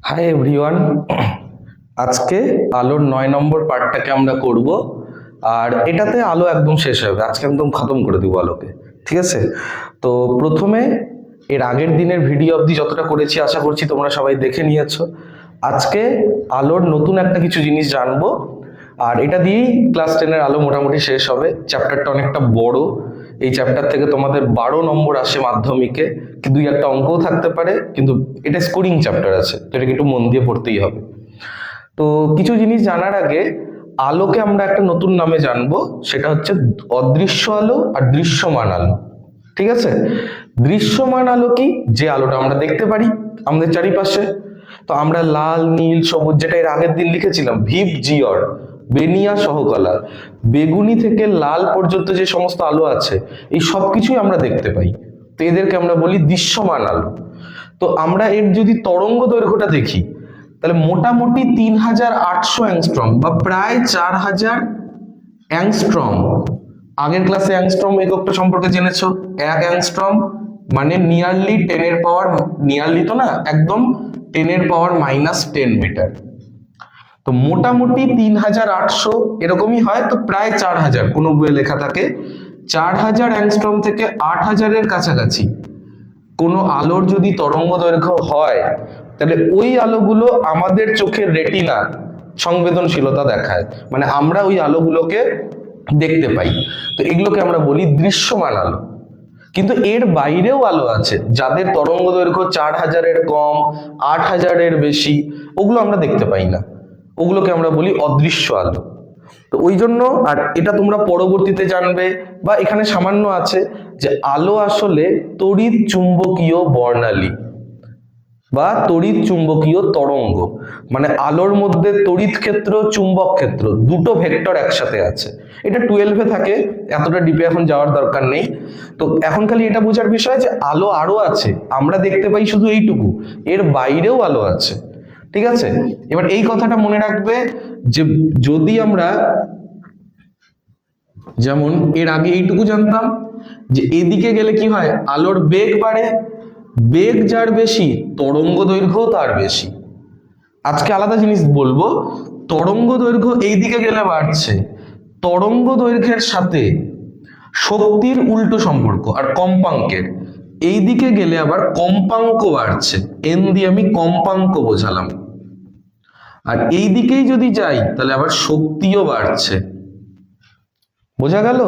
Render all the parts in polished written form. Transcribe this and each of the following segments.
Hi everyone, আজকে আলোর 9 নম্বর পার্টটাকে আমরা করব। আর এটাতে আলো একদম শেষ হবে, আজকে একদম খতম করে দিব আলোকে। ঠিক আছে? তো প্রথমে এর আগের দিনের ভিডিও অবধি যতটা করেছি আশা করছি তোমরা সবাই দেখে নিয়েছো। আজকে আলোর নতুন একটা কিছু জিনিস জানবো, আর এটা দিয়েই ক্লাস 10-এর আলো মোটামুটি শেষ হবে। চ্যাপ্টারটা অনেকটা বড়, এই চ্যাপ্টার থেকে তোমাদের 12 নম্বর আসে মাধ্যমিকে, কি 2-1টা অঙ্কও থাকতে পারে, কিন্তু এটা স্কোরিং চ্যাপ্টার আছে, তো এটাকে একটু মন দিয়ে পড়তেই হবে। তো কিছু জিনিস জানার আগে আলোকে আমরা একটা নতুন নামে জানবো, সেটা হচ্ছে অদৃশ্য আলো আর দৃশ্যমান আলো। ঠিক আছে? দৃশ্যমান আলো কি? যে আলোটা আমরা দেখতে পারি আমাদের চারিপাশে। তো আমরা লাল, নীল, সবুজ, যেটা এর আগের দিন লিখেছিলাম, ভিপ জিওর বেনিয়া সহকলা, বেগুনি থেকে লাল পর্যন্ত যে সমস্ত আলো আছে, এই সব কিছুই আমরা দেখতে পাই। তো এদেরকে আমরা বলি দৃশ্যমান আলো। তো আমরা এর যদি তরঙ্গ দৈর্ঘ্যটা দেখি, তাহলে মোটামুটি 3800 অ্যাংস্ট্রম বা প্রায় 4000 অ্যাংস্ট্রম। আগের ক্লাসে অ্যাংস্ট্রম এককটা সম্পর্কে জেনেছো। 1 অ্যাংস্ট্রম মানে নিয়ারলি 10-এর পাওয়ার, নিয়ারলি তো না, একদম 10-এর পাওয়ার -10 মিটার। তো মোটামুটি 3800 এরকমই হয়, তো প্রায় 4000 কোনো বইয়ে লেখা থাকে। 4000 অ্যাংস্ট্রম থেকে 8000-এর কাছাকাছি কোনো আলোর যদি তরঙ্গ দৈর্ঘ্য হয়, তাহলে ওই আলোগুলো আমাদের চোখের রেটিনা সংবেদনশীলতা দেখায়, মানে আমরা ওই আলোগুলোকে দেখতে পাই। তো এগুলোকে আমরা বলি দৃশ্যমান আলো। কিন্তু এর বাইরেও আলো আছে যাদের তরঙ্গ দৈর্ঘ্য 4000-এর কম, 8000-এর বেশি, ওগুলো আমরা দেখতে পাই না, ওগুলোকে আমরা বলি অদৃশ্য আলো। তো ওই জন্য, আর এটা তোমরা পরবর্তীতে জানবে বা এখানে সামান্য আছে, যে আলো আসলে তড়িৎ চুম্বকীয় বর্ণালী বা তড়িৎ চুম্বকীয় তরঙ্গ। মানে আলোর মধ্যে তড়িৎ ক্ষেত্র, চুম্বক ক্ষেত্র, দুটো ভেক্টর একসাথে আছে। এটা 12-এ থাকে, এতটা ডিপে এখন যাওয়ার দরকার নেই। তো এখন খালি এটা বোঝার বিষয় যে আলো আরো আছে, আমরা দেখতে পাই শুধু এইটুকু, এর বাইরেও আলো আছে। ঠিক আছে? এবার এই কথাটা মনে রাখবে যে যদি আমরা, যেমন এর আগে এইটুকু জানতাম যে এদিকে গেলে কি হয়, আলোর বেগ বাড়ে, বেগ যার বেশি তরঙ্গ দৈর্ঘ্য তার বেশি। আজকে আলাদা জিনিস বলবো, তরঙ্গ দৈর্ঘ্য এই দিকে গেলে বাড়ছে, তরঙ্গ দৈর্ঘ্যের সাথে শক্তির উল্টো সম্পর্ক, আর কম্পাঙ্কের এই দিকে গেলে আবার কম্পাঙ্ক বাড়ছে, এন দিয়ে আমি কম্পাঙ্ক বোঝালাম। আর এই দিকেই যদি যাই তাহলে আবার শক্তিও বাড়ছে। বোঝা গেল?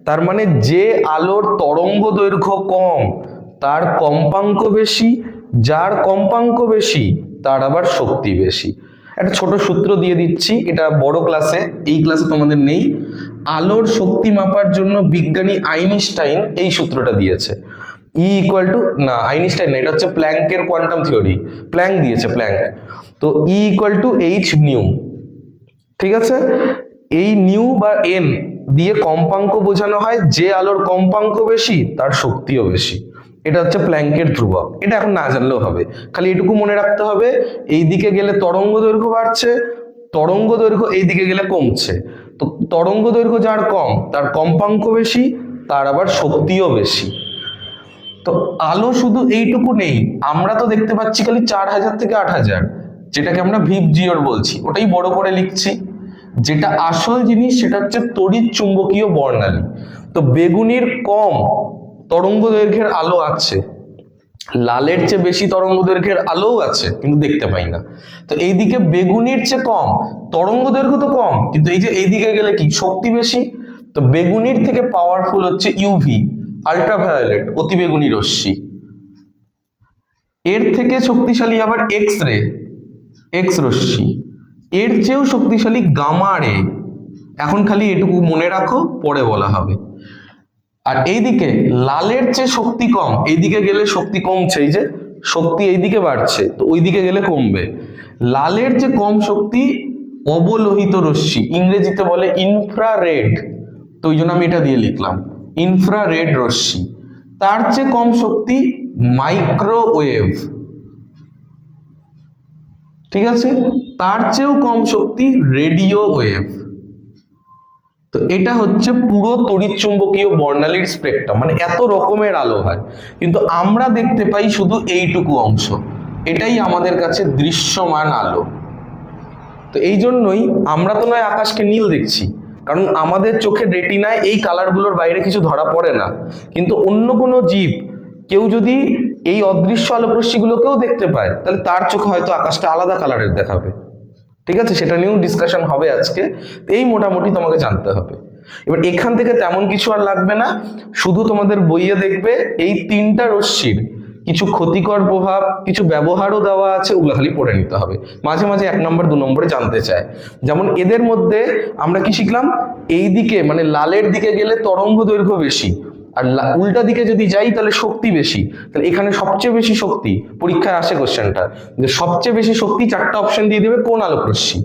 তার মানে যে আলোর তরঙ্গ দৈর্ঘ্য কম তার কম্পাঙ্ক বেশি, যার কম্পাঙ্ক বেশি তার আবার শক্তি বেশি। একটা ছোট সূত্র দিয়ে দিচ্ছি, এটা বড় ক্লাসে, এই ক্লাসে তোমাদের নেই। আলোর শক্তি মাপার জন্য বিজ্ঞানী আইনস্টাইন এই সূত্রটা দিয়েছে। ই ইকুয়াল টু, না আইনস্টাইন না, এটা হচ্ছে প্ল্যাঙ্কের কোয়ান্টাম থিওরি, প্ল্যাঙ্ক দিয়েছে, প্ল্যাঙ্ক। তো E equal to H new. ঠিক আছে? এই নিউ বা এন দিয়ে কম্পাঙ্ক বোঝানো হয়, যে আলোর কম্পাঙ্ক বেশি তার শক্তিও বেশি। এটা হচ্ছে প্ল্যাঙ্কের ধ্রুবক। এটা এখন না জানলেও হবে, খালি এটুকু মনে রাখতে হবে, এই দিকে গেলে তরঙ্গ দৈর্ঘ্য বাড়ছে, তরঙ্গ দৈর্ঘ্য এই দিকে গেলে কমছে। তো তরঙ্গ দৈর্ঘ্য যার কম তার কম্পাঙ্ক বেশি, তার আবার শক্তিও বেশি। তো আলো শুধু এইটুকু নেই, আমরা তো দেখতে পাচ্ছি খালি 4000 থেকে 8000, যেটাকে আমরা ভিপ জিওর বলছি, ওটাই বড় করে লিখছি। যেটা আসল জিনিস সেটা হচ্ছে তড়িৎ চুম্বকীয় বর্ণালী। তো বেগুনির কম তরঙ্গ দৈর্ঘ্যের আলো আছে, লালের চেয়ে বেশি তরঙ্গ দৈর্ঘ্যের আলোও আছে, কিন্তু দেখতে পাই না। তো এইদিকে বেগুনির চেয়ে কম তরঙ্গ দৈর্ঘ্য তো কম, কিন্তু এই যে এইদিকে গেলে কি শক্তি বেশি। তো বেগুনির থেকে পাওয়ারফুল হচ্ছে ইউভি, আল্ট্রাভায়োলেট, অতিবেগুনি রশ্মি। এর থেকে শক্তিশালী আবার এক্স রে, এক্স রশ্মি। এর চেয়েও শক্তিশালী গামা রে। এখন খালি এটুকু মনে রাখো, পরে বলা হবে। আর এইদিকে লালের চেয়ে শক্তি কম, এইদিকে গেলে শক্তি কমছে, এই যে শক্তি এইদিকে বাড়ছে, তো ওইদিকে গেলে কমবে। লালের চেয়ে কম শক্তি অবলোহিত রশ্মি, ইংরেজিতে বলে ইনফ্রারেড, তো ওই জন্য আমি এটা দিয়ে লিখলাম ইনফ্রারেড রশ্মি। তার চেয়ে কম শক্তি মাইক্রোওয়েভ। ঠিক আছে? তার চেয়েও কম শক্তি রেডিও ওয়েভ। তো এটা হচ্ছে পুরো তড়িৎচুম্বকীয় বর্ণালীর স্পেকট্রাম, মানে এত রকমের আলো হয়, কিন্তু আমরা দেখতে পাই শুধু এইটুকু অংশ। এটাই আমাদের কাছে দৃশ্যমান আলো। তো এই জন্যই আমরা তো নয় আকাশকে নীল দেখছি, কারণ আমাদের চোখের রেটিনায় এই কালারগুলোর বাইরে কিছু ধরা পড়ে না। কিন্তু অন্য কোনো জীব কেউ যদি এই অদৃশ্য আলোকরশ্মিগুলোকেও দেখতে পায়, তাহলে তার চোখে হয়তো আকাশটা আলাদা কালারের দেখাবে। ঠিক আছে, সেটা নিয়েও ডিসকাশন হবে আজকে। এই মোটামুটি তোমাকে জানতে হবে। এবার এখান থেকে তেমন কিছু আর লাগবে না, শুধু তোমাদের বইয়ে দেখবে এই তিনটা রশ্মির কিছু ক্ষতিকর প্রভাব, কিছু ব্যবহারও দেওয়া আছে, ওগুলো খালি পড়ে নিতে হবে। মাঝে মাঝে 1 নম্বর 2 নম্বরে জানতে চায়। যেমন এদের মধ্যে আমরা কি শিখলাম, এই দিকে মানে লালের দিকে গেলে তরঙ্গ দৈর্ঘ্য বেশি, আর উল্টা দিকে যদি যাই তাহলে শক্তি বেশি। তাহলে এখানে সবচেয়ে বেশি শক্তি, পরীক্ষায় আসে কোশ্চেনটা, যে সবচেয়ে বেশি শক্তি 4টা অপশন দিয়ে দেবে কোন আলোক রশ্মি।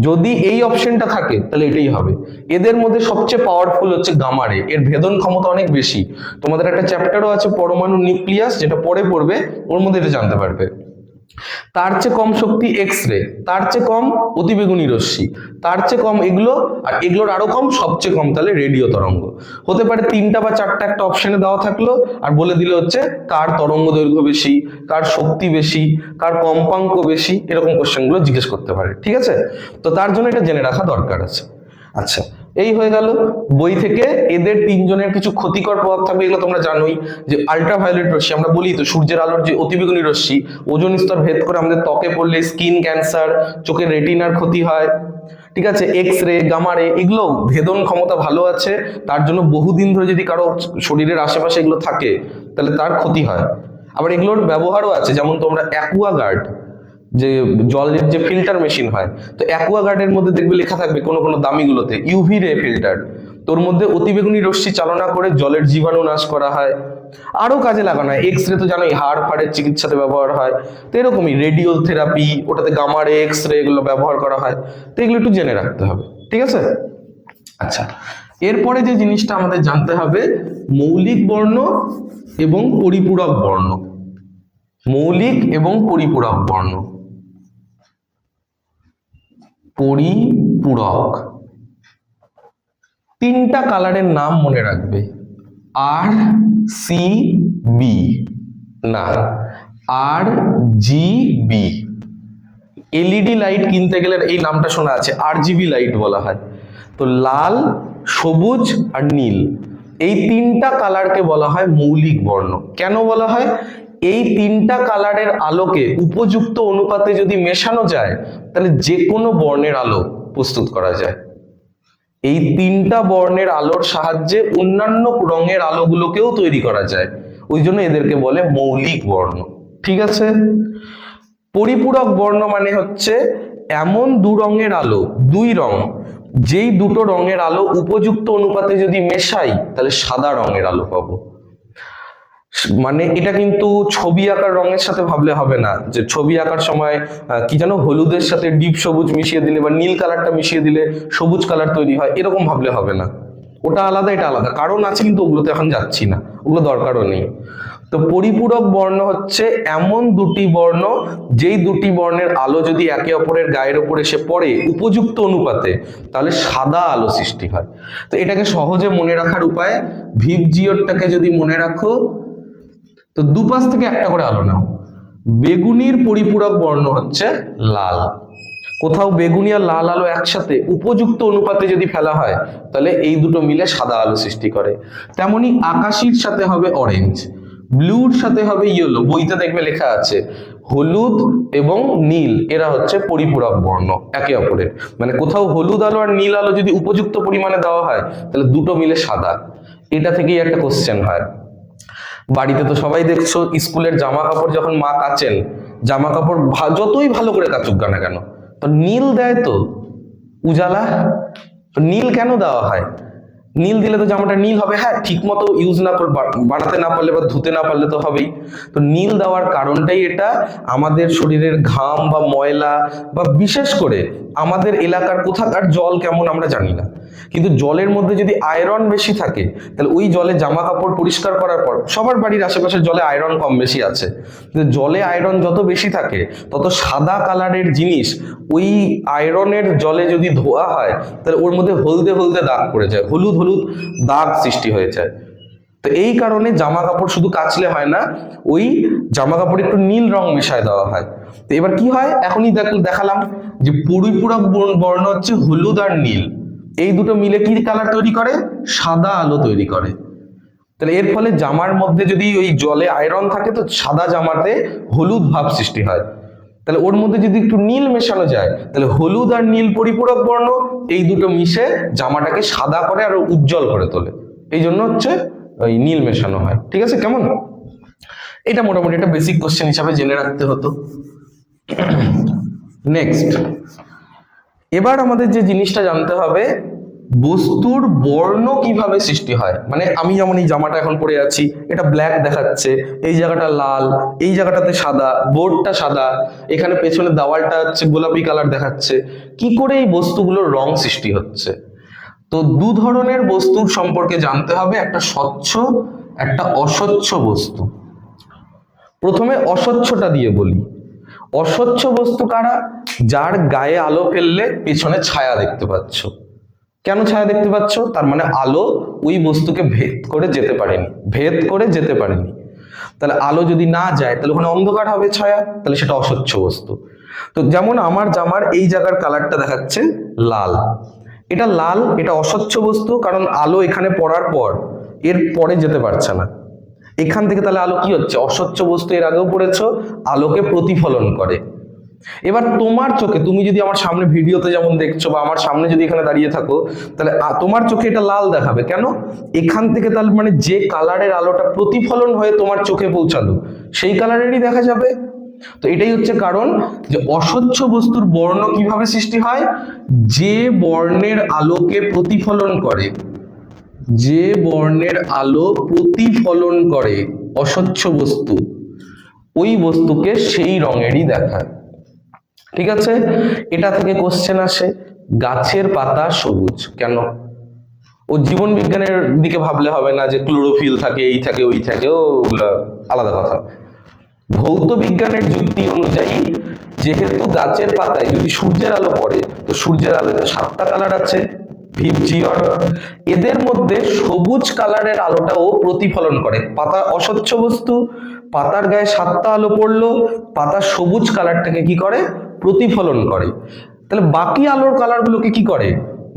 যদি এই অপশনটা থাকে তাহলে এটাই হবে। এদের মধ্যে সবচেয়ে পাওয়ারফুল হচ্ছে গামা রে, এর ভেদন ক্ষমতা অনেক বেশি। তোমাদের একটা চ্যাপ্টারও আছে পরমাণু নিউক্লিয়াস, যেটা পরে পড়বে, ওর মধ্যে এটা জানতে পারবে। তার চেয়ে কম শক্তি এক্স রে, তার চেয়ে কম অতিবেগুনি রশ্মি, তার চেয়ে কম এগুলো, আর এগুলোর আরো কম, সবচেয়ে কম তাহলে রেডিও তরঙ্গ। হতে পারে 3টা বা 4টা একটা অপশনে দেওয়া থাকলো, আর বলে দিলে হচ্ছে কার তরঙ্গ দৈর্ঘ্য বেশি, কার শক্তি বেশি, কার কম্পাঙ্ক বেশি, এরকম কোশ্চেনগুলো জিজ্ঞেস করতে পারে। ঠিক আছে, তো তার জন্য এটা জেনে রাখা দরকার আছে। আচ্ছা, এই হয়ে গেল বই থেকে এদের তিনজনের কিছু ক্ষতিকর প্রভাব থাকবে, এগুলো তোমরা জানোই। যে আল্ট্রাভায়োলেট রশ্মি, আমরা বলি তো সূর্যের আলোর যে অতিবেগুনি রশ্মি, ওজোন স্তর ভেদ করে আমাদের ত্বকে পড়লে স্কিন ক্যান্সার, চোখের রেটিনার ক্ষতি হয়। ঠিক আছে, এক্স রে, গামা রে, এগুলো ভেদন ক্ষমতা ভালো আছে, তার জন্য বহুদিন ধরে যদি কারো শরীরের আশেপাশে এগুলো থাকে তাহলে তার ক্ষতি হয়। আবার এগুলোর ব্যবহারও আছে, যেমন তোমরা অ্যাকুয়াগার্ড, যে জলের যে ফিল্টার মেশিন হয়, তো অ্যাকুয়াগার্ডের মধ্যে দেখবে লেখা থাকবে কোনো কোনো দামিগুলোতে ইউভি রে ফিল্টার, তোর মধ্যে অতিবেগুনি রশ্মি চালনা করে জলের জীবাণু নাশ করা হয়। আরো কাজে লাগানো হয়, এক্স রে তো জানোই হাড় ফাড়ের চিকিৎসাতে ব্যবহার হয়, তো এরকমই রেডিও থেরাপি, ওটাতে গামা রে, এক্স রে, এগুলো ব্যবহার করা হয়। তো এগুলো একটু জেনে রাখতে হবে। ঠিক আছে, আচ্ছা, এরপরে যে জিনিসটা আমাদের জানতে হবে, মৌলিক বর্ণ এবং পরিপূরক বর্ণ। মৌলিক এবং পরিপূরক বর্ণ। পরিপূরক 3টা কালারের নাম মনে রাখবে, আর সি বি, না আর জি বি। এলইডি লাইট কিনতে গেলে এই নামটা শোনা আছে, RGB লাইট বলা হয়। তো লাল, সবুজ আর নীল, এই 3টা কালারকে বলা হয় মৌলিক বর্ণ। কেন বলা হয়? এই 3টা কালারের আলোকে উপযুক্ত অনুপাতে যদি মেশানো যায় তাহলে যে কোনো বর্ণের আলো প্রস্তুত করা যায়। এই 3টা বর্ণের আলোর সাহায্যে অন্যান্য রঙের আলোগুলোকেও তৈরি করা যায়, ওই জন্য এদেরকে বলে মৌলিক বর্ণ। ঠিক আছে, পরিপূরক বর্ণ মানে হচ্ছে এমন দু রঙের আলো, দুই রং, যেই দুটো রঙের আলো উপযুক্ত অনুপাতে যদি মেশাই তাহলে সাদা রঙের আলো পাবো। মানে এটা কিন্তু ছবি আঁকার রঙের সাথে ভাবলে হবে না, যে ছবি আঁকার সময় কি জানো হলুদের সাথে ডিপ সবুজ মিশিয়ে দিলে বা নীল কালারটা মিশিয়ে দিলে সবুজ কালার তৈরি হয়, এরকম ভাবলে হবে না। ওটা আলাদা, এটা আলাদা, কারণ আছে, কিন্তু ওগুলোতে এখন যাচ্ছি না, ওগুলো দরকারও নেই। তো পরিপূরক বর্ণ হচ্ছে এমন দুটি বর্ণ, যেই দুটি বর্ণের আলো যদি একে অপরের গায়ের উপর এসে পড়ে উপযুক্ত অনুপাতে তাহলে সাদা আলো সৃষ্টি হয়। তো এটাকে সহজে মনে রাখার উপায়, ভিপ জিওরটাকে যদি মনে রাখো তো দুপাশ থেকে একটা করে আলো নাও। বেগুনির পরিপূরক বর্ণ হচ্ছে লাল। কোথাও বেগুনি আর লাল আলো একসাথে উপযুক্ত অনুপাতে যদি ফেলা হয় তাহলে এই দুটো মিলে সাদা আলো সৃষ্টি করে। তেমনি আকাশির সাথে হবে অরেঞ্জ, ব্লুর সাথে হবে ইয়েলো, বইতে দেখবে লেখা আছে হলুদ এবং নীল, এরা হচ্ছে পরিপূরক বর্ণ একে অপরের। মানে কোথাও হলুদ আলো আর নীল আলো যদি উপযুক্ত পরিমাণে দেওয়া হয় তাহলে দুটো মিলে সাদা। এটা থেকেই একটা কোশ্চেন হয়। বাড়িতে তো সবাই দেখছো, স্কুলের জামা কাপড় যখন মা কাচেন, জামা কাপড় যতই ভালো করে কাচুক না কেন, তো নীল দেয় তো উজালা। নীল কেন দেওয়া হয়? নীল দিলে তো জামাটা নীল হবে, হ্যাঁ ঠিক মতো ইউজ না করে, বানাতে না পারলে বা ধুতে না পারলে তো হবেই। তো নীল দেওয়ার কারণটাই এটা, আমাদের শরীরের ঘাম বা ময়লা বা বিশেষ করে আমাদের এলাকার কোথাকার জল কেমন আমরা জানি না, কিন্তু জলের মধ্যে যদি আয়রন বেশি থাকে তাহলে ওই জলে জামা কাপড় পরিষ্কার করার পর, সবার বাড়ির আশেপাশের জলে আয়রন কম বেশি আছে, কিন্তু জলে আয়রন যত বেশি থাকে তত সাদা কালারের জিনিস ওই আয়রনের জলে যদি ধোয়া হয় তাহলে ওর মধ্যে হলদে হলদে দাগ পড়ে যায়, হলুদ হলুদ দাগ সৃষ্টি হয়ে যায়। তো এই কারণে জামা কাপড় শুধু কাচলে হয় না, ওই জামা কাপড়ে একটু নীল রং মেশায় দেওয়া হয়। তো এবার কি হয়, এখনই দেখালাম যে পরিপূরক বর্ণ হচ্ছে হলুদ আর নীল, এই দুটো মিলে কি কালার তৈরি করে, সাদা আলো তৈরি করে। তাহলে এর ফলে জামার মধ্যে যদি ওই জলে আয়রন থাকে তো সাদা জামাতে হলুদ ভাব সৃষ্টি হয়। তাহলে ওর মধ্যে যদি একটু নীল মেশানো যায় তাহলে হলুদ আর নীল পরিপূরক বর্ণ, এই দুটো মিশে জামাটাকে সাদা করে আর উজ্জ্বল করে তোলে, এই জন্য হচ্ছে ওই নীল মেশানো হয়। ঠিক আছে, কেমন? এটা মোটামুটি একটা বেসিক কোশ্চেন হিসাবে জেনে রাখতে হতো। নেক্সট, এবার আমাদের যে জিনিসটা জানতে হবে, বস্তুর বর্ণ কিভাবে সৃষ্টি হয়। মানে আমি যেমন এই জামাটা এখন পরে আছি, এটা ব্ল্যাক দেখাচ্ছে, এই জায়গাটা লাল, এই জায়গাটাতে সাদা, বোর্ডটা সাদা, এখানে পেছনে দেওয়ালটা হচ্ছে গোলাপি কালার দেখাচ্ছে। কি করে এই বস্তুগুলোর রং সৃষ্টি হচ্ছে? তো দু ধরনের বস্তুর সম্পর্কে জানতে হবে, একটা স্বচ্ছ, একটা অস্বচ্ছ বস্তু। প্রথমে অস্বচ্ছটা দিয়ে বলি। অস্বচ্ছ বস্তু কারা? যার গায়ে আলো ফেললে পেছনে ছায়া দেখতে পাচ্ছ। কেন ছায়া দেখতে পাচ্ছ? তার মানে আলো ওই বস্তুকে ভেদ করে যেতে পারেনি। তাহলে আলো যদি না যায় তাহলে ওখানে অন্ধকার হবে, ছায়া, তাহলে সেটা অস্বচ্ছ বস্তু। তো যেমন আমার জামার এই জায়গার কালারটা দেখাচ্ছে লাল, এটা লাল, এটা অস্বচ্ছ বস্তু, কারণ আলো এখানে পড়ার পর এর পরে যেতে পারছে না। এখান থেকে তাহলে আলো কি হচ্ছে, অস্বচ্ছ বস্তু এর আগেও পড়েছো, আলোকে প্রতিফলন করে। এবার তোমার চোখে, তুমি যদি আমার সামনে ভিডিওতে যেমন দেখছো বা আমার সামনে যদি এখানে দাঁড়িয়ে থাকো, তাহলে তোমার চোখে এটা লাল দেখাবে। কেন? এখান থেকে তাহলে মানে যে কালারের আলোটা প্রতিফলন হয়ে তোমার চোখে পৌঁছালো সেই কালারেরই দেখা যাবে। তো এটাই হচ্ছে কারণ যে অস্বচ্ছ বস্তুর বর্ণ কিভাবে সৃষ্টি হয়, যে বর্ণের আলোকে প্রতিফলন করে, যে বর্ণের আলো প্রতিফলন করে অস্বচ্ছ বস্তু, ওই বস্তুকে সেই রঙেরই দেখায়। ঠিক আছে, এটা থেকে কোশ্চেন আসে, গাছের পাতা সবুজ কেন? ও জীবন বিজ্ঞানের দিকে ভাবলে হবে না যে ক্লোরোফিল থাকে, এই থাকে, ওই থাকে, ওগুলা আলাদা কথা। ভৌত বিজ্ঞানের যুক্তি অনুযায়ী যেহেতু গাছের পাতায় যদি সূর্যের আলো পড়ে, তো সূর্যের আলোতে 7টা কালার আছে, এদের মধ্যে সবুজ কালারের আলোটাও প্রতিফলন করে। পাতা অস্বচ্ছ বস্তু, পাতার গায়ে 7টা আলো পড়লো, পাতা সবুজ কালারটাকে কি করে, প্রতিফলন করে। তাহলে বাকি আলোর কালারগুলোকে কি করে,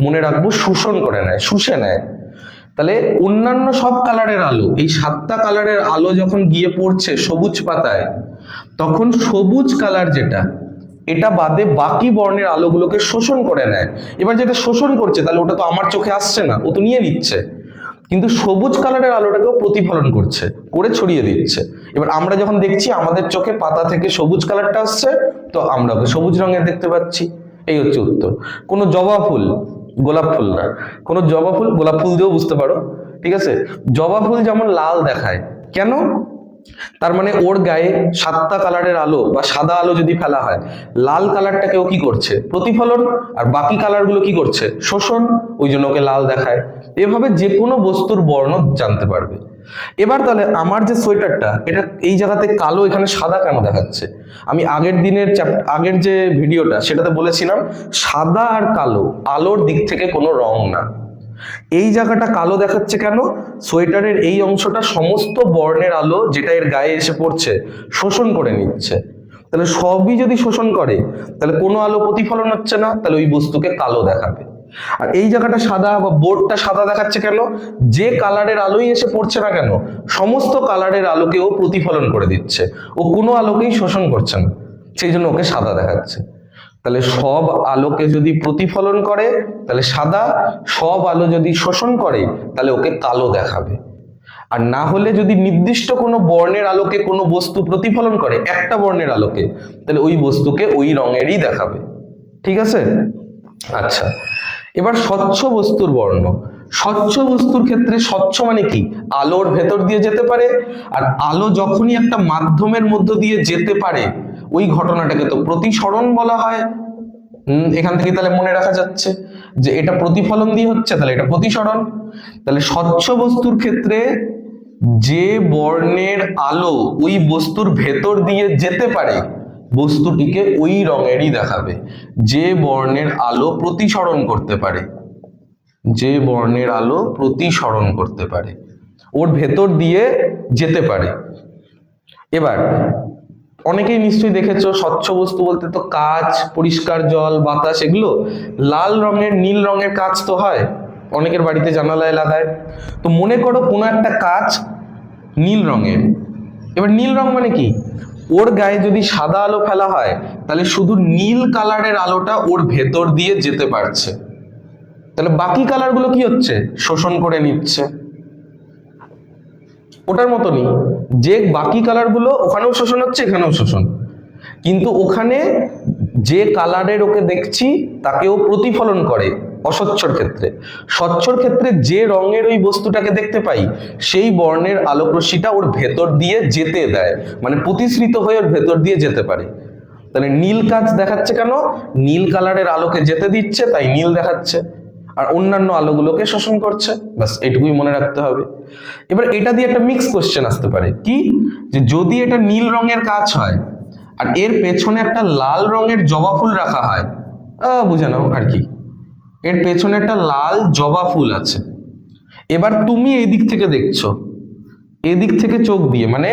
মনে রাখবো, শোষণ করে নেয়, শুষে নেয়। তাহলে অন্যান্য সব কালারের আলো, এই 7টা কালারের আলো যখন গিয়ে পড়ছে সবুজ পাতায়, তখন সবুজ কালার যেটা, এটা বাদে বাকি বর্ণের আলোগুলোকে শোষণ করে নেয়। এবার যেটা শোষণ করছে তাহলে ওটা তো আমার চোখে আসছে না, ও তো নিয়ে নিচ্ছে, কিন্তু সবুজ কালারের আলোটাকেও প্রতিফলন করছে, করে ছড়িয়ে দিচ্ছে। এবার আমরা যখন দেখছি আমাদের চোখে পাতা থেকে সবুজ কালারটা আসছে, তো আমরা ওকে সবুজ রঙের দেখতে পাচ্ছি। এই হচ্ছে উত্তর। কোনো জবা ফুল, গোলাপ ফুল না, কোনো জবা ফুল, গোলাপ ফুল দিয়েও বুঝতে পারো, ঠিক আছে? জবা ফুল যেমন লাল দেখায়, কেন? তার মানে ওর গায়ে 7টা কালারের আলো বা সাদা আলো যদি ফেলা হয়, লাল কালারটাকেও কি করছে, প্রতিফলন, আর বাকি কালারগুলো কি করছে, শোষণ, ওই জন্য ওকে লাল দেখায়। এভাবে যে কোনো বস্তুর বর্ণ জানতে পারবে। এবার তাহলে আমার যে সোয়েটারটা, এটা এই জায়গাতে কালো, এখানে সাদা কেন দেখাচ্ছে? আমি আগের যে ভিডিওটা সেটাতে বলেছিলাম সাদা আর কালো আলোর দিক থেকে কোনো রং না। এই জায়গাটা কালো দেখাচ্ছে কেন? সোয়েটারের এই অংশটা সমস্ত বর্ণের আলো যেটা এর গায়ে এসে পড়ছে শোষণ করে নিচ্ছে। তাহলে সবই যদি শোষণ করে তাহলে কোনো আলো প্রতিফলন হচ্ছে না, তাহলে ওই বস্তুকে কালো দেখাবে। আর এই জায়গাটা সাদা বা বোর্ডটা সাদা দেখাচ্ছে কেন? যে কালারের আলোই এসে পড়ছে না কেন, সমস্ত কালারের আলোকে ও প্রতিফলন করে দিচ্ছে, ও কোনো আলোকেই শোষণ করছে না, সেই জন্য ওকে সাদা দেখাচ্ছে। তাহলে সব আলোকে যদি প্রতিফলন করে তাহলে সাদা, সব আলো যদি শোষণ করে তাহলে ওকে কালো দেখাবে। আর না হলে যদি নির্দিষ্ট কোনো বর্ণের আলোকে কোনো বস্তু প্রতিফলন করে, একটা বর্ণের আলোকে, তাহলে ওই বস্তুকে ওই রঙেরই দেখাবে। ঠিক আছে? আচ্ছা, এবার স্বচ্ছ বস্তুর বর্ণ। স্বচ্ছ বস্তুর ক্ষেত্রে স্বচ্ছ মানে কি, আলোর ভেতর দিয়ে যেতে পারে, আর আলো যখনই একটা মাধ্যমের মধ্য দিয়ে যেতে পারে ওই ঘটনাটাকে তো প্রতিসরণ বলা হয়। এখান থেকে তাহলে মনে রাখা যাচ্ছে যে এটা প্রতিফলন দিয়ে হচ্ছে, তাহলে এটা প্রতিসরণ। তাহলে স্বচ্ছ বস্তুর ক্ষেত্রে যে বর্ণের আলো ওই বস্তুর ভেতর দিয়ে যেতে পারে বস্তুটিকে ওই রঙেরই দেখাবে। যে বর্ণের আলো প্রতিসরণ করতে পারে, যে বর্ণের আলো প্রতিসরণ করতে পারে ওর ভেতর দিয়ে যেতে পারে। এবার অনেকেই নিশ্চয়ই দেখেছো, স্বচ্ছ বস্তু বলতে তো কাঁচ, পরিষ্কার জল, বাতাস, এগুলো। লাল রঙের, নীল রঙের কাঁচ তো হয় অনেকের বাড়িতে জানালায় লাগায়। তো মনে করো কোনো একটা কাঁচ নীল রঙের। এবার নীল রং মানে কি, ওর গায়ে যদি সাদা আলো ফেলা হয় তাহলে শুধু নীল কালারের আলোটা ওর ভেতর দিয়ে যেতে পারছে, তাহলে বাকি কালারগুলো কি হচ্ছে, শোষণ করে নিচ্ছে। ওটার মতনই যে বাকি কালারগুলো ওখানেও শোষণ হচ্ছে, এখানেও শোষণ, কিন্তু ওখানে যে কালারের ওকে দেখছি তাকেও প্রতিফলন করে অস্বচ্ছর ক্ষেত্রে। স্বচ্ছর ক্ষেত্রে যে রঙের ওই বস্তুটাকে দেখতে পাই সেই বর্ণের আলোক রশ্মিটা ওর ভেতর দিয়ে যেতে দেয়, মানে প্রতিসৃত হয়ে ওর ভেতর দিয়ে যেতে পারে। তাহলে নীল কাঁচ দেখাচ্ছে কেন, নীল কালারের আলোকে যেতে দিচ্ছে তাই নীল দেখাচ্ছে, আর অন্যান্য আলোগুলোকে শোষণ করছে। বাস এটুকুই মনে রাখতে হবে। এবার এটা দিয়ে একটা মিক্স কোশ্চেন আসতে পারে, কি, যে যদি এটা নীল রঙের কাঁচ হয় আর এর পেছনে একটা লাল রঙের জবা ফুল রাখা হয়, বুঝে নাও আর কি, এর পেছনে একটা লাল জবা ফুল আছে। এবার তুমি এই দিক থেকে দেখছো, এদিক থেকে চোখ দিয়ে, মানে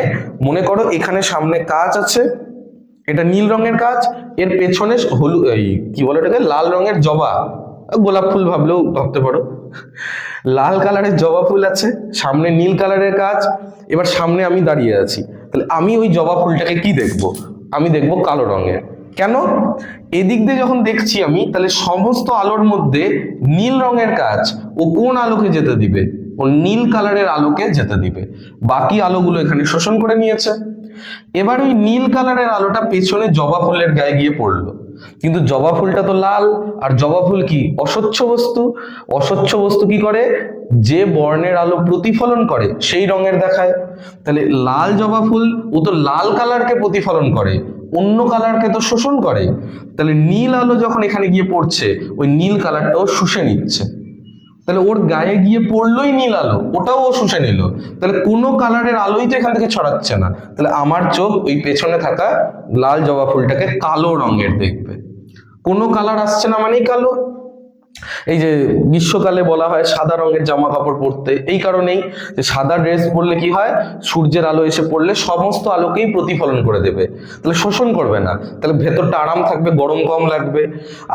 মনে করো এখানে সামনে কাঁচ আছে, এটা নীল রঙের কাঁচ, এর পেছনে হলুদ, এই কি বলে এটাকে, লাল রঙের জবা, গোলাপ ফুল ভাবলেও ভাবতে পারো, লাল কালারের জবা ফুল আছে, সামনে নীল কালারের কাঁচ। এবার সামনে আমি দাঁড়িয়ে আছি, তাহলে আমি ওই জবা ফুলটাকে কি দেখবো, আমি দেখবো কালো রঙের। কেন, এদিক দিয়ে যখন দেখছি আমি, তাহলে সমস্ত আলোর মধ্যে নীল রঙের কাঁচ ও কোন আলোকে যেতে দিবে, ও নীল কালারের আলোকে যেতে দিবে, বাকি আলোগুলো এখানে শোষণ করে নিয়েছে। এবার ওই নীল কালারের আলোটা পেছনে জবা ফুলের গায়ে গিয়ে পড়লো, কিন্তু জবা ফুলটা তো লাল, আর জবা ফুল কি, অস্বচ্ছ বস্তু। অস্বচ্ছ বস্তু কি করে, যে বর্ণের আলো প্রতিফলন করে সেই রঙের দেখায়। তাহলে লাল জবা ফুল, ও তো লাল কালারকে প্রতিফলন করে, অন্য কালারকে তো শোষণ করে। তাহলে নীল আলো যখন এখানে গিয়ে পড়ছে, ওই নীল কালারটাও শুষে নিচ্ছে। তাহলে ওর গায়ে গিয়ে পড়লোই নীল আলো, ওটাও ও শুষে নিল, তাহলে কোনো কালারের আলোই তো এখান থেকে ছড়াচ্ছে না। তাহলে আমার চোখ ওই পেছনে থাকা লাল জবা ফুলটাকে কালো রঙের দেখবে। কোনো কালার আসছে না মানেই কালো। এই যে গ্রীষ্মকালে বলা হয় সাদা রঙের জামা কাপড় পরতে, এই কারণেই যে সাদা ড্রেস পরলে কি হয়, সূর্যের আলো এসে পড়লে সমস্ত আলোকেই প্রতিফলন করে দেবে, তাহলে শোষণ করবে না, তাহলে ভেতরটা আরাম থাকবে, গরম কম লাগবে।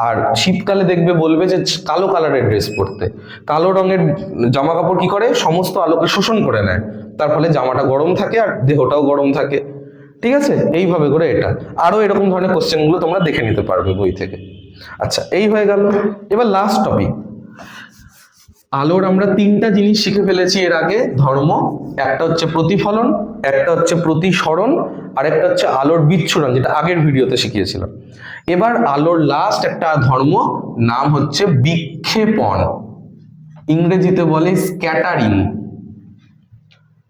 আর শীতকালে দেখবে বলবে যে কালো কালারের ড্রেস পরতে, কালো রঙের জামা কাপড় কি করে, সমস্ত আলোকে শোষণ করে নেয়, তার ফলে জামাটা গরম থাকে আর দেহটাও গরম থাকে। ঠিক আছে, এইভাবে করে এটা আরো এরকম ধরনের কোশ্চেনগুলো তোমরা দেখে নিতে পারবে বই থেকে। আচ্ছা, এই হয়ে গেল। এবার লাস্ট টপিক, আলোর আমরা তিনটা জিনিস শিখে ফেলেছি এর আগে, ধর্ম, একটা হচ্ছে প্রতিফলন, একটা হচ্ছে প্রতিসরণ, আর একটা হচ্ছে আলোর বিচ্ছুরণ, যেটা আগের ভিডিওতে শিখিয়েছিলাম। এবার আলোর লাস্ট একটা ধর্ম, নাম হচ্ছে বিক্ষেপণ, ইংরেজিতে বলে স্ক্যাটারিং।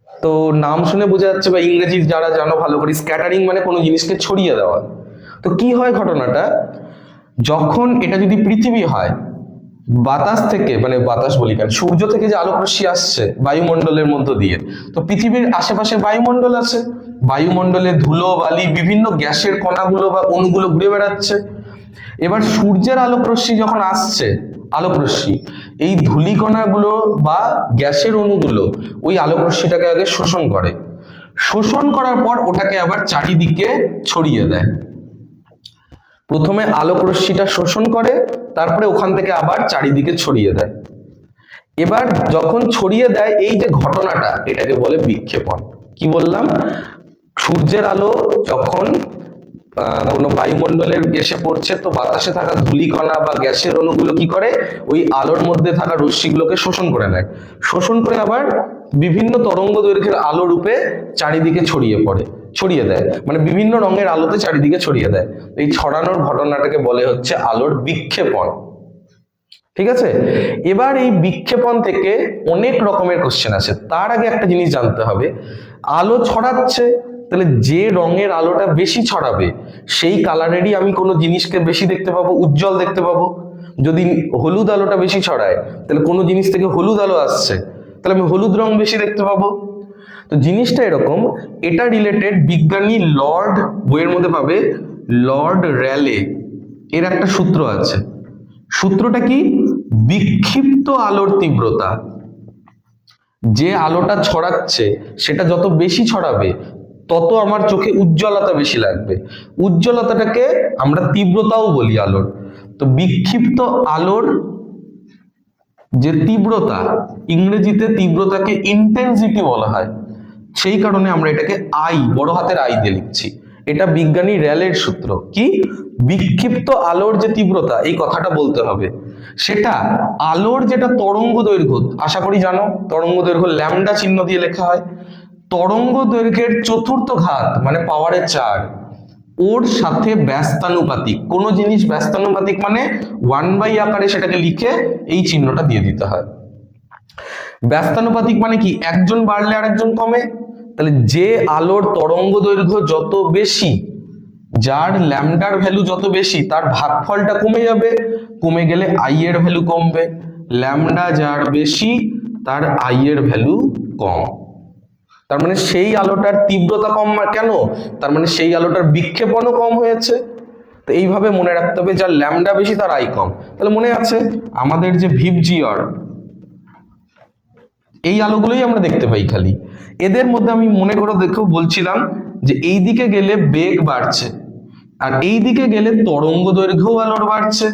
তো নাম শুনে বোঝা যাচ্ছে, বা ইংরেজি যারা জানো ভালো করে, স্ক্যাটারিং মানে কোনো জিনিসকে ছড়িয়ে দেওয়া। তো কি হয় ঘটনাটা, যখন এটা যদি পৃথিবী হয়, বাতাস থেকে, মানে বাতাস বলি কেন, সূর্য থেকে যে আলোক রশ্মি আসছে বায়ুমণ্ডলের মধ্য দিয়ে, তো পৃথিবীর আশেপাশে বায়ুমণ্ডল আছে, বায়ুমণ্ডলে ধুলো বালি বিভিন্ন গ্যাসের কণাগুলো বা অণুগুলো ঘুরে বেড়াচ্ছে। এবার সূর্যের আলোক রশ্মি যখন আসছে, আলোক রশ্মি, এই ধূলিকণাগুলো বা গ্যাসের অণুগুলো ওই আলোক রশ্মিটাকে আগে শোষণ করে, শোষণ করার পর ওটাকে আবার চারিদিকে ছড়িয়ে দেয়। প্রথমে আলোক রশ্মিটা শোষণ করে, তারপরে ওখান থেকে আবার চারিদিকে ছড়িয়ে দেয়। এবার যখন ছড়িয়ে দেয়, এই যে ঘটনাটা, এটাকে বলে বিক্ষেপণ। কি বললাম, সূর্যের আলো যখন কোনো বায়ুমণ্ডলের গ্যাসে পড়ছে, তো বাতাসে থাকা ধূলিকণা বা গ্যাসের অণুগুলো কি করে, ওই আলোর মধ্যে থাকা রশ্মিগুলোকে শোষণ করে নেয়, শোষণ করে আবার বিভিন্ন তরঙ্গ দৈর্ঘ্যের আলো রূপে চারিদিকে ছড়িয়ে দেয়, মানে বিভিন্ন রঙের আলোতে চারিদিকে ছড়িয়ে দেয়। এই ছড়ানোর ঘটনাটাকে বলে হচ্ছে আলোর বিক্ষেপণ। ঠিক আছে, এবার এই বিক্ষেপণ থেকে অনেক রকমের কোশ্চেন আসে। তার আগে একটা জিনিস জানতে হবে, আলো ছড়াচ্ছে, তাহলে যে রঙের আলোটা বেশি ছড়াবে সেই কালারেরই আমি কোনো জিনিসকে বেশি দেখতে পাবো, উজ্জ্বল দেখতে পাবো। যদি হলুদ আলোটা বেশি ছড়ায়, তাহলে কোনো জিনিস থেকে হলুদ আলো আসছে, তাহলে আমি হলুদ রং বেশি দেখতে পাবো। তো জিনিসটা এরকম, এটা রিলেটেড বিজ্ঞানী লর্ড, বইয়ের মধ্যে পাবে, লর্ড র্যালে এর একটা সূত্র আছে। সূত্রটা কি, বিক্ষিপ্ত আলোর তীব্রতা, যে আলোটা ছড়াচ্ছে সেটা যত বেশি ছড়াবে তত আমার চোখে উজ্জ্বলতা বেশি লাগবে। উজ্জ্বলতাটাকে আমরা তীব্রতাও বলি আলোর। তো বিক্ষিপ্ত আলোর যে তীব্রতা, ইংরেজিতে তীব্রতাকে ইন্টেন্সিটি বলা হয়, সেই কারণে আমরা এটাকে আই, বড় হাতের আই দিয়ে লিখছি। এটা বিজ্ঞানী র্যালের সূত্র। কি? বিক্ষিপ্ত আলোর যে তীব্রতা, এই কথাটা বলতে হবে, সেটা আলোর যেটা তরঙ্গ দৈর্ঘ্য, আশা করি জানো তরঙ্গ দৈর্ঘ্য ল্যামডা চিহ্ন দিয়ে লেখা হয়। তরঙ্গ দৈর্ঘ্যের চতুর্থ ঘাত মানে পাওয়ারের 4 ওর সাথে ব্যস্তানুপাতিক। কোন জিনিস ব্যস্তানুপাতিক মানে 1/, আকারে সেটাকে লিখে এই চিহ্নটা দিয়ে দিতে হয়। ব্যস্তানুপাতিক মানে কি? একজন বাড়লে আরেকজন কমে। তাহলে যে আলোর তরঙ্গ দৈর্ঘ্য যত বেশি, যার ল্যামডার ভ্যালু যত বেশি, তার ভাগফলটা কমে যাবে। কমে গেলে আই এর ভ্যালু কমবে। ল্যামডা যার বেশি তার আই এর ভ্যালু কম। তার মানে সেই আলোটার তীব্রতা কম। কেন? তার মানে সেই আলোটার বিক্ষেপণও কম হয়েছে। তো এইভাবে মনে রাখতে হবে, যার ল্যামডা বেশি তার আই কম। তাহলে মনে আছে আমাদের যে ভিপজিআর, এই আলোগুলোই আমরা দেখতে পাই খালি। এদের মধ্যে আমি মনে করে দেখো বলছিলাম যে এই দিকে গেলে বেগ বাড়ছে, আর এই দিকে গেলে তরঙ্গ দৈর্ঘ্য আলোর বাড়ছে।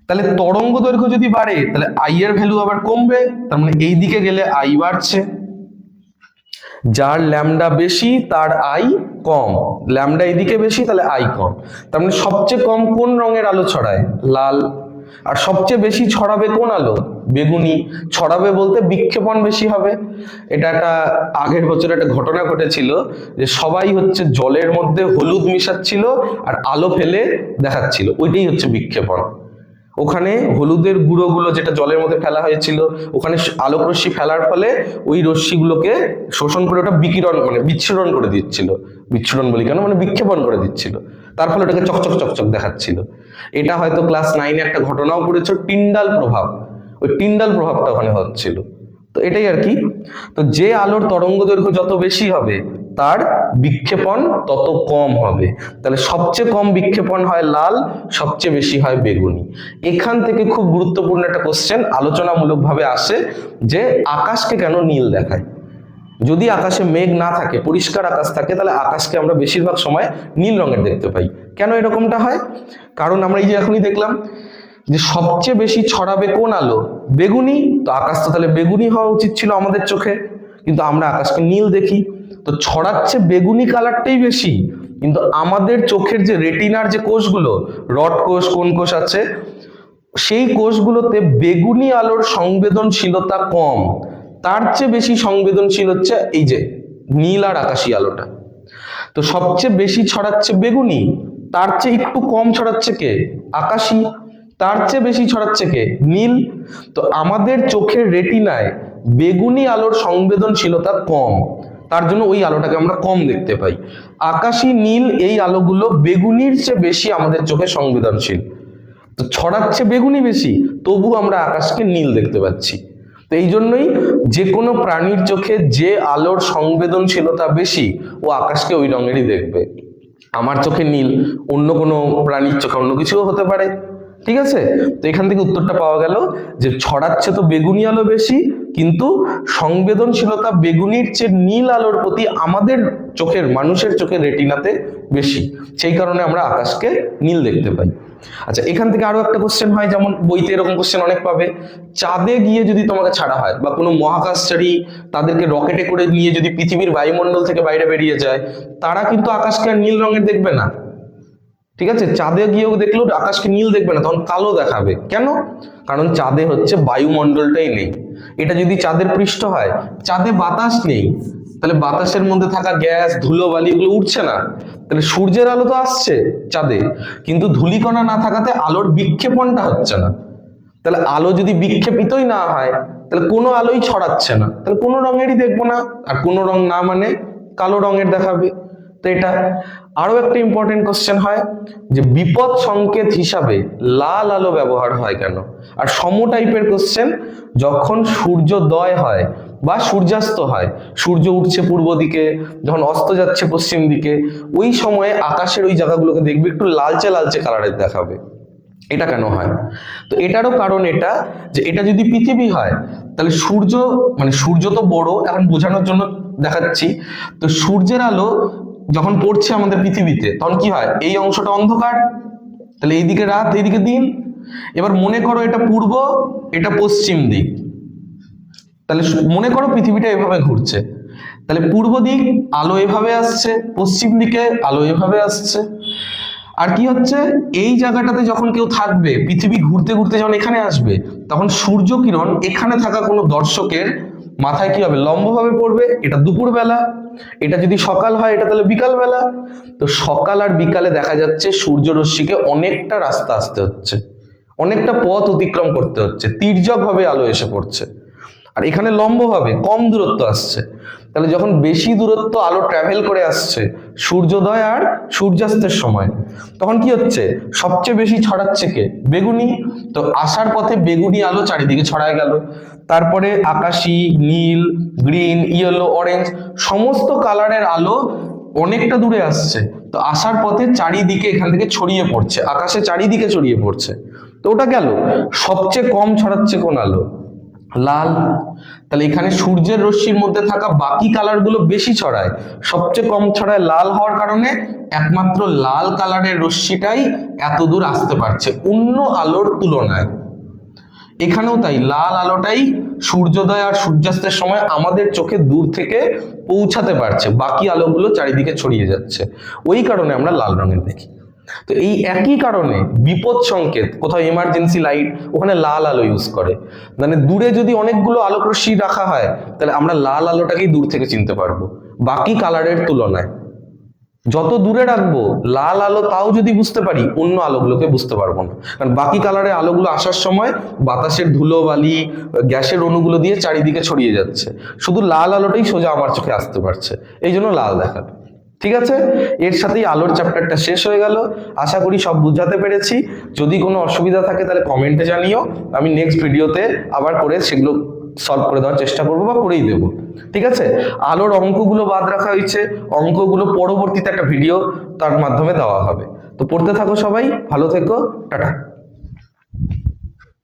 তাহলে তরঙ্গ দৈর্ঘ্য যদি বাড়ে তাহলে আই এর ভ্যালু আবার কমবে। তার মানে এই দিকে গেলে আই বাড়ছে। যার ল্যামডা বেশি তার আই কম। ল্যামডা এদিকে বেশি তাহলে আই কম। তার মানে সবচেয়ে কম কোন রঙের আলো ছড়ায়? লাল। আর সবচেয়ে বেশি ছড়াবে কোন আলো? বেগুনি। ছড়াবে বলতে বিক্ষেপণ বেশি হবে। এটা একটা আগের বছর একটা ঘটনা ঘটেছিল যে সবাই হচ্ছে জলের মধ্যে হলুদ মিশাচ্ছিল আর আলো ফেলে দেখাচ্ছিল, ওইটাই হচ্ছে বিক্ষেপণ। ওখানে হলুদের গুঁড়োগুলো যেটা জলের মধ্যে ফেলা হয়েছিল, ওখানে আলোক রশ্মি ফেলার ফলে ওই রশ্মিগুলোকে শোষণ করে ওটা বিকিরণ মানে বিচ্ছুরণ করে দিচ্ছিল। বিচ্ছুরণ বলি কেন, মানে বিক্ষেপণ করে দিচ্ছিল। তার ফলে ওটাকে চকচক চকচক দেখাচ্ছিল। এটা হয়তো ক্লাস 9-এ একটা ঘটনাও পড়েছে, টিন্ডাল প্রভাব। ওই টিন্ডাল প্রভাবটা ওখানে হচ্ছিল। তো এটাই আর কি। তো যে আলোর তরঙ্গ দৈর্ঘ্য যত বেশি হবে তার বিক্ষেপণ তত কম হবে। তাহলে সবচেয়ে কম বিক্ষেপণ হয় লাল, সবচেয়ে বেশি হয় বেগুনি। এখান থেকে খুব গুরুত্বপূর্ণ একটা কোশ্চেন আলোচনামূলকভাবে আসে যে আকাশকে কেন নীল দেখায়। যদি আকাশে মেঘ না থাকে, পরিষ্কার আকাশ থাকে, তাহলে আকাশকে আমরা বেশিরভাগ সময় নীল রঙের দেখতে পাই। কেন এরকমটা হয়? কারণ আমরা এই যে এখনই দেখলাম যে সবচেয়ে বেশি ছড়াবে কোন আলো? বেগুনি। তো আকাশ তো তাহলে বেগুনি হওয়া উচিত ছিল আমাদের চোখে, কিন্তু আমরা আকাশকে নীল দেখি। তো ছড়াচ্ছে বেগুনি কালারটাই বেশি, কিন্তু আমাদের চোখের যে রেটিনার যে কোষগুলো, রড কোষ, কোন কোষ আছে, সেই কোষগুলোতে বেগুনি আলোর সংবেদনশীলতা কম। তার চেয়ে বেশি সংবেদনশীল হচ্ছে এই যে নীল আর আকাশি আলোটা। তো সবচেয়ে বেশি ছড়াচ্ছে বেগুনি, তার চেয়ে একটু কম ছড়াচ্ছে কে? আকাশি। তার চেয়ে বেশি ছড়াচ্ছে কে? নীল। তো আমাদের চোখের রেটিনায় বেগুনি আলোর সংবেদনশীলতা কম, তার জন্য ওই আলোটাকে আমরা কম দেখতে পাই। আকাশি, নীল এই আলোগুলো বেগুনির চেয়ে বেশি আমাদের চোখে সংবেদনশীল। তো ছড়াচ্ছে বেগুনি বেশি, তবু আমরা আকাশকে নীল দেখতে পাচ্ছি। তো এই জন্যই যে কোনো প্রাণীর চোখে যে আলোর সংবেদনশীলতা বেশি, ও আকাশকে ওই রঙেরই দেখবে। আমার চোখে নীল, অন্য কোনো প্রাণীর চোখে অন্য কিছুও হতে পারে। ঠিক আছে? তো এখান থেকে উত্তরটা পাওয়া গেল যে ছড়াচ্ছে তো বেগুনি আলো বেশি, কিন্তু সংবেদনশীলতা বেগুনির চেয়ে নীল আলোর প্রতি আমাদের চোখের, মানুষের চোখের রেটিনাতে বেশি। সেই কারণে আমরা আকাশকে নীল দেখতে পাই। আচ্ছা, এখান থেকে আরো একটা কোশ্চেন হয়, যেমন বইতে এরকম কোশ্চেন অনেক পাবে। চাঁদে গিয়ে যদি তোমাকে ছাড়া হয়, বা কোনো মহাকাশচারী তাদেরকে রকেটে করে নিয়ে যদি পৃথিবীর বায়ুমণ্ডল থেকে বাইরে বেরিয়ে যায়, তারা কিন্তু আকাশকে আর নীল রঙের দেখবে না। ঠিক আছে? চাঁদে গিয়েও দেখলেও আকাশকে নীল দেখবে না, তখন কালো দেখাবে। কেন? কারণ চাঁদে হচ্ছে বায়ুমণ্ডলটাই নেই। এটা যদি চাঁদের পৃষ্ঠ হয়, চাঁদে বাতাস নেই, তাহলে বাতাসের মধ্যে থাকা গ্যাস, ধুলোবালি এগুলো উঠছে না। তাহলে সূর্যের আলো তো আসছে চাঁদে, কিন্তু ধূলিকণা না থাকাতে আলোর বিক্ষেপণটা হচ্ছে না। তাহলে আলো যদি বিক্ষেপিতই না হয়, তাহলে কোনো আলোই ছড়াচ্ছে না, তাহলে কোনো রঙেরই দেখবো না। আর কোনো রং না মানে কালো রঙের দেখাবে। তো এটা আরো একটা ইম্পর্টেন্ট কোশ্চেন হয় যে বিপদ সংকেত হিসাবে লাল আলো ব্যবহার হয় কেন? আর সম টাইপের কোশ্চেন যখন সূর্যোদয় হয় বা সূর্যাস্ত হয়, সূর্য উঠছে পূর্ব দিকে, যখন অস্ত যাচ্ছে পশ্চিম দিকে, ওই সময়ে আকাশের ওই জায়গাগুলোকে দেখবে একটু লালচে লালচে কালারের দেখাবে। এটা কেন হয়? তো এটারও কারণ এটা, যে এটা যদি পৃথিবী হয় তাহলে সূর্য, মানে সূর্য তো বড়, এখন বোঝানোর জন্য দেখাচ্ছি। তো সূর্যের আলো যখন পড়ছে আমাদের পৃথিবীতে তখন কি হয়, এই অংশটা অন্ধকার, তাহলে এইদিকে রাত এইদিকে দিন। এবার মনে করো এটা পূর্ব, এটা পশ্চিম দিক, তাহলে মনে করো পৃথিবীটা এভাবে ঘুরছে, তাহলে পূর্ব দিক আলো এভাবে আসছে, পশ্চিম দিকে আলো এভাবে আসছে। আর কি হচ্ছে, এই জায়গাটাতে যখন কেউ থাকবে, পৃথিবী ঘুরতে ঘুরতে যখন এখানে আসবে, তখন সূর্য কিরণ এখানে থাকা কোনো দর্শকের মাথায় কি হবে, লম্বভাবে পড়বে। এটা দুপুর বেলা, এটা যদি সকাল হয় এটা তাহলে বিকাল বেলা। তো সকাল আর বিকালে দেখা যাচ্ছে সূর্য রশ্মিকে অনেকটা রাস্তা আসতে হচ্ছে, অনেকটা পথ অতিক্রম করতে হচ্ছে, তির্যক ভাবে আলো এসে পড়ছে। আর এখানে লম্বভাবে কম দূরত্ব আসছে। তাহলে যখন বেশি দূরত্ব আলো ট্রাভেল করে আসছে সূর্যোদয় আর সূর্যাস্তের সময়, তখন কি হচ্ছে, সবচেয়ে বেশি ছড়াচ্ছে কে, বেগুনি। তো আসার পথে বেগুনি আলো চারিদিকে ছড়ায় গেল। তারপরে আকাশি, নীল, গ্রিন, ইয়েলো, অরেঞ্জ সমস্ত কালারের আলো অনেকটা দূরে আসছে। তো আসার পথে চারিদিকে এখান থেকে ছড়িয়ে পড়ছে, আকাশে চারিদিকে ছড়িয়ে পড়ছে। তো ওটা গেল। সবচেয়ে কম ছড়াচ্ছে কোন আলো, লাল। তাহলে এখানে সূর্যের রশ্মির মধ্যে থাকা বাকি কালার গুলো বেশি ছড়ায়, সবচেয়ে কম ছড়ায় লাল হওয়ার কারণে একমাত্র লাল কালারের রশ্মিটাই এত দূর আসতে পারছে অন্য আলোর তুলনায়। এখানেও তাই, লাল আলোটাই সূর্যোদয় আর সূর্যাস্তের সময় আমাদের চোখে দূর থেকে পৌঁছাতে পারছে, বাকি আলোগুলো চারিদিকে ছড়িয়ে যাচ্ছে, ওই কারণে আমরা লাল রঙের দেখি। তো এই একই কারণে বিপদ সংকেত, কোথাও এমার্জেন্সি লাইট, ওখানে লাল আলো ইউজ করে। মানে দূরে যদি অনেকগুলো আলোক রশ্মি রাখা হয় তাহলে আমরা লাল আলোটাকেই দূর থেকে চিনতে পারবো বাকি কালারের তুলনায়। যত দূরে রাখবো লাল আলো তাও যদি বুঝতে পারি, অন্য আলোগুলোকে বুঝতে পারবো না, কারণ বাকি কালারের আলোগুলো আসার সময় বাতাসের ধুলো বালি গ্যাসের অণুগুলো দিয়ে চারিদিকে ছড়িয়ে যাচ্ছে, শুধু লাল আলোটাই সোজা আমার চোখে আসতে পারছে, এই জন্য লাল দেখাবে। ঠিক আছে, এর সাথেই আলোর চ্যাপ্টারটা শেষ হয়ে গেল। আশা করি সব বুঝাতে পেরেছি। যদি কোনো অসুবিধা থাকে তাহলে কমেন্টে জানিও, আমি নেক্সট ভিডিওতে আবার করে সেগুলো সলভ করে দেওয়ার চেষ্টা করবো বা করেই দেবো। ঠিক আছে, আলোর অঙ্কগুলো বাদ রাখা হয়েছে, অঙ্কগুলো পরবর্তীতে একটা ভিডিও তার মাধ্যমে দেওয়া হবে। তো পড়তে থাকো সবাই, ভালো থেকো, টাটা।